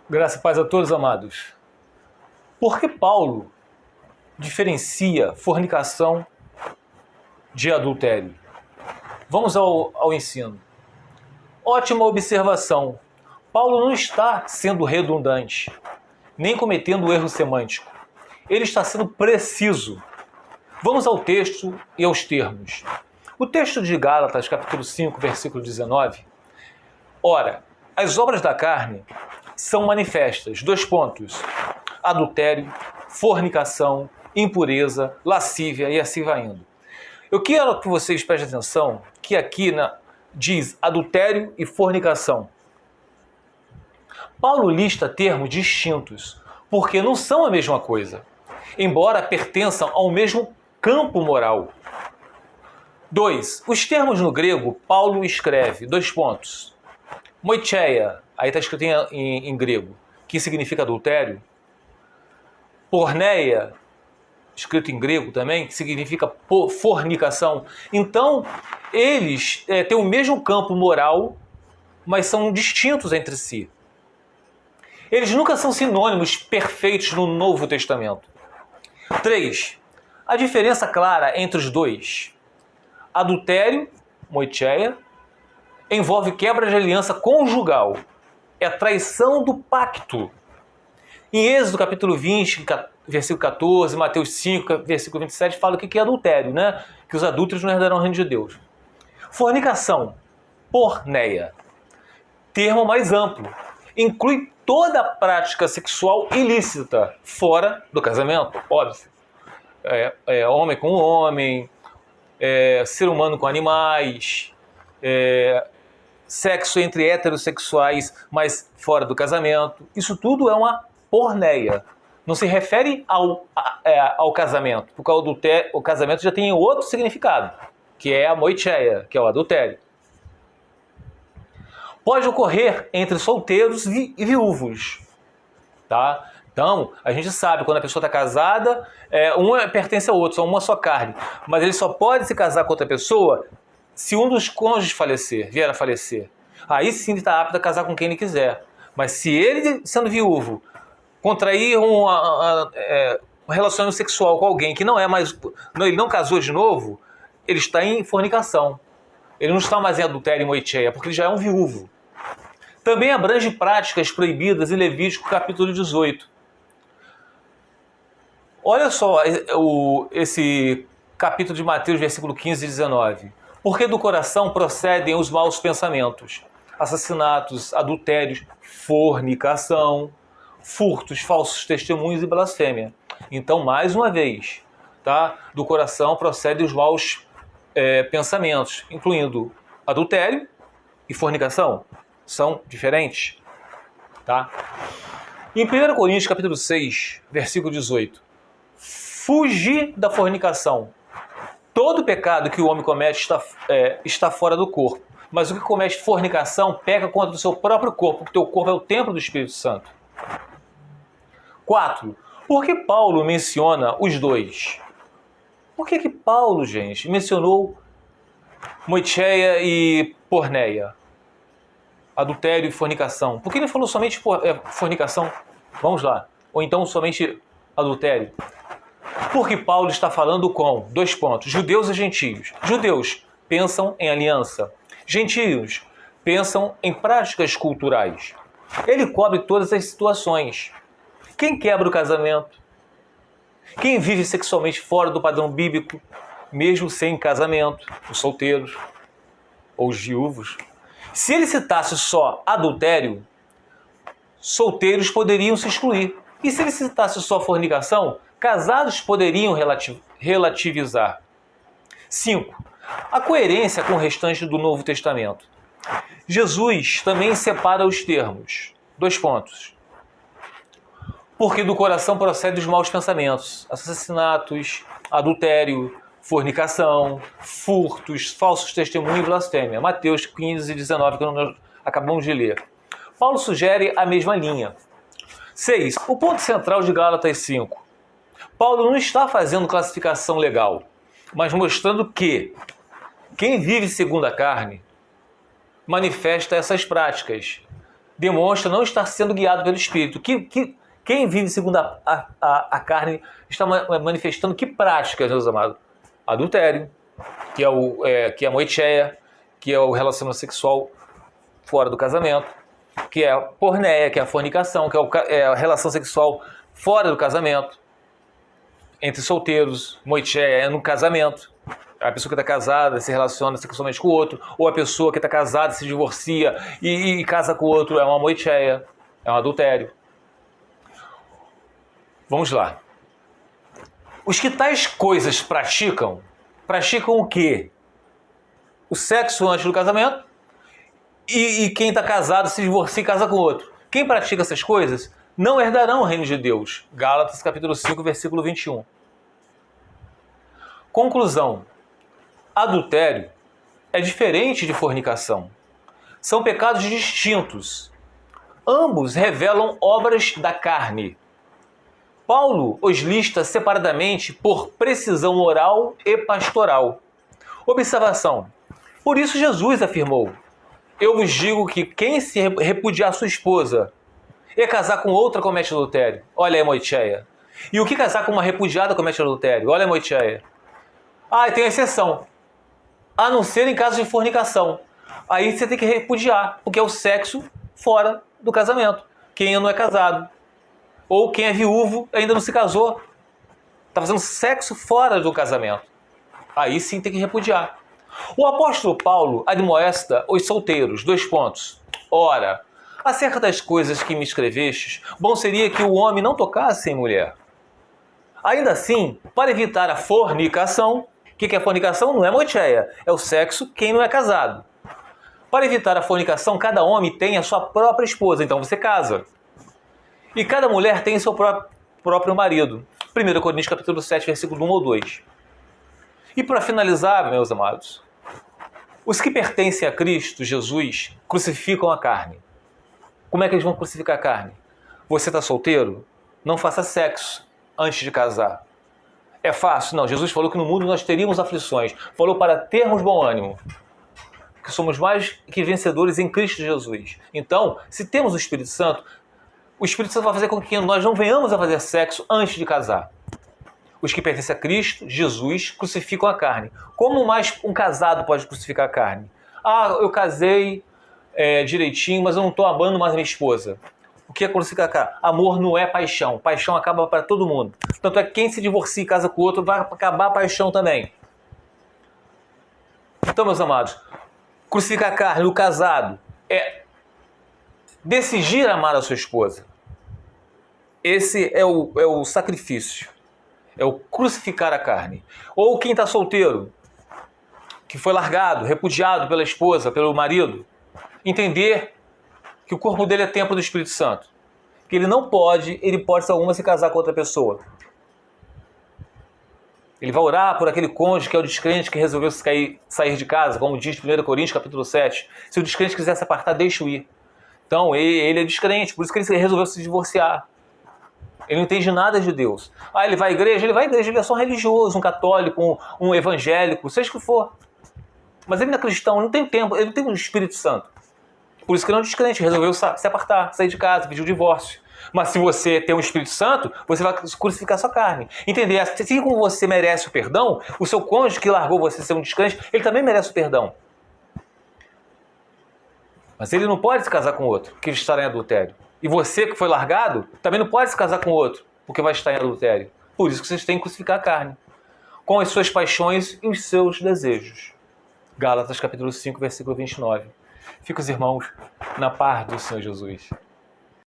Graça e paz a todos, amados. Por que Paulo diferencia fornicação de adultério? Vamos ao ensino. Ótima observação. Paulo não está sendo redundante, nem cometendo erro semântico. Ele está sendo preciso. Vamos ao texto e aos termos. O texto de Gálatas, capítulo 5, versículo 19. Ora, as obras da carne são manifestas. : adultério, fornicação, impureza, lascívia e assim vai indo. Eu quero que vocês prestem atenção que aqui diz adultério e fornicação. Paulo lista termos distintos, porque não são a mesma coisa, embora pertençam ao mesmo campo moral. 2. Os termos no grego, Paulo escreve, : moicheia, aí está escrito em grego, que significa adultério. Porneia, escrito em grego também, que significa fornicação. Então, eles têm o mesmo campo moral, mas são distintos entre si. Eles nunca são sinônimos perfeitos no Novo Testamento. 3. A diferença clara entre os dois. Adultério, moicheia, envolve quebra de aliança conjugal. É traição do pacto. Em Êxodo capítulo 20, versículo 14, Mateus 5, versículo 27, fala o que é adultério, né? Que os adúlteros não herdarão o reino de Deus. Fornicação, porneia, termo mais amplo, inclui toda a prática sexual ilícita fora do casamento, óbvio. Homem com homem, ser humano com animais, sexo entre heterossexuais, mas fora do casamento. Isso tudo é uma porneia. Não se refere ao casamento, porque o casamento já tem outro significado, que é a moicheia, que é o adultério. Pode ocorrer entre solteiros e viúvos. Tá? Então, a gente sabe, quando a pessoa está casada, um pertence ao outro, são uma só carne. Mas ele só pode se casar com outra pessoa se um dos cônjuges vier a falecer. Aí sim ele está apto a casar com quem ele quiser. Mas se ele, sendo viúvo, contrair um relacionamento sexual com alguém que não é mais... ele não casou de novo, ele está em fornicação. Ele não está mais em adultério e moicheia, porque ele já é um viúvo. Também abrange práticas proibidas em Levítico capítulo 18. Olha só esse capítulo de Mateus, versículo 15 e 19. Porque do coração procedem os maus pensamentos, assassinatos, adultérios, fornicação, furtos, falsos testemunhos e blasfêmia. Então, mais uma vez, tá? Do coração procedem os maus pensamentos, incluindo adultério e fornicação. São diferentes. Tá? Em 1 Coríntios, capítulo 6, versículo 18. Fugir da fornicação. Todo pecado que o homem comete está fora do corpo. Mas o que comete fornicação peca contra o seu próprio corpo, porque o teu corpo é o templo do Espírito Santo. 4. Por que Paulo menciona os dois? Por que Paulo, gente, mencionou moicheia e porneia? Adultério e fornicação. Por que ele falou somente fornicação? Vamos lá. Ou então somente adultério? Porque Paulo está falando com, : judeus e gentios. Judeus pensam em aliança. Gentios pensam em práticas culturais. Ele cobre todas as situações. Quem quebra o casamento? Quem vive sexualmente fora do padrão bíblico, mesmo sem casamento? Os solteiros ou os viúvos. Se ele citasse só adultério, solteiros poderiam se excluir. E se ele citasse só fornicação, casados poderiam relativizar. 5. A coerência com o restante do Novo Testamento. Jesus também separa os termos. : porque do coração procedem os maus pensamentos, assassinatos, adultério, fornicação, furtos, falsos testemunhos e blasfêmia. Mateus 15 e 19, que nós acabamos de ler. Paulo sugere a mesma linha. 6. O ponto central de Gálatas 5. Paulo não está fazendo classificação legal, mas mostrando que quem vive segundo a carne manifesta essas práticas. demonstra não estar sendo guiado pelo Espírito. Quem vive segundo a carne está manifestando que práticas, meus amados? Adultério, que é a moicheia, que é o relacionamento sexual fora do casamento, que é a porneia, que é a fornicação, que é a relação sexual fora do casamento, entre solteiros. Moicheia é no casamento. A pessoa que está casada se relaciona sexualmente com o outro, ou a pessoa que está casada se divorcia e casa com o outro, é uma moicheia, é um adultério. Vamos lá. Os que tais coisas praticam o quê? O sexo antes do casamento, e quem está casado se divorcia e casa com o outro. Quem pratica essas coisas não herdarão o reino de Deus. Gálatas capítulo 5, versículo 21. Conclusão. Adultério é diferente de fornicação. São pecados distintos. Ambos revelam obras da carne. Paulo os lista separadamente por precisão moral e pastoral. Observação. Por isso Jesus afirmou: eu vos digo que quem se repudiar sua esposa e casar com outra comete adultério. Olha aí a moicheia. E o que casar com uma repudiada comete adultério? Olha a moicheia. Ah, e tem exceção. A não ser em caso de fornicação. Aí você tem que repudiar, porque é o sexo fora do casamento. Quem não é casado. Ou quem é viúvo ainda não se casou. Está fazendo sexo fora do casamento. Aí sim tem que repudiar. O apóstolo Paulo admoesta os solteiros. 2 pontos. Ora, acerca das coisas que me escrevestes, bom seria que o homem não tocasse em mulher. Ainda assim, para evitar a fornicação, o que é fornicação? Não é moicheia, é o sexo quem não é casado. Para evitar a fornicação, cada homem tem a sua própria esposa, então você casa. E cada mulher tem seu próprio marido. 1 Coríntios capítulo 7, versículo 1 ou 2. E para finalizar, meus amados, os que pertencem a Cristo Jesus crucificam a carne. Como é que eles vão crucificar a carne? Você está solteiro? Não faça sexo antes de casar. É fácil? Não. Jesus falou que no mundo nós teríamos aflições. Falou para termos bom ânimo. Que somos mais que vencedores em Cristo Jesus. Então, se temos o Espírito Santo vai fazer com que nós não venhamos a fazer sexo antes de casar. Os que pertencem a Cristo, Jesus, crucificam a carne. Como mais um casado pode crucificar a carne? Ah, eu casei direitinho, mas eu não estou amando mais a minha esposa. O que é crucificar a carne? Amor não é paixão. Paixão acaba para todo mundo. Tanto é que quem se divorcia e casa com o outro vai acabar a paixão também. Então, meus amados, crucificar a carne, o casado, é decidir amar a sua esposa. Esse é o sacrifício. É o crucificar a carne. Ou quem está solteiro, que foi largado, repudiado pela esposa, pelo marido, entender que o corpo dele é templo do Espírito Santo. Que ele pode ser alguma se casar com outra pessoa. Ele vai orar por aquele cônjuge que é o descrente que resolveu sair de casa, como diz 1 Coríntios capítulo 7. Se o descrente quiser se apartar, deixa-o ir. Então, ele é descrente, por isso que ele resolveu se divorciar. Ele não entende nada de Deus. Ah, ele vai à igreja? Ele vai à igreja, ele é só um religioso, um católico, um evangélico, seja o que for. Mas ele não é cristão, ele não tem tempo, ele não tem o Espírito Santo. Por isso que ele é um descrente, resolveu se apartar, sair de casa, pedir o divórcio. Mas se você tem o Espírito Santo, você vai crucificar sua carne. Entender? Assim como você merece o perdão, o seu cônjuge que largou você ser um descrente, ele também merece o perdão. Mas ele não pode se casar com outro, porque estará em adultério. E você que foi largado, também não pode se casar com outro, porque vai estar em adultério. Por isso que vocês têm que crucificar a carne, com as suas paixões e os seus desejos. Gálatas capítulo 5, versículo 29. Fica os irmãos na paz do Senhor Jesus.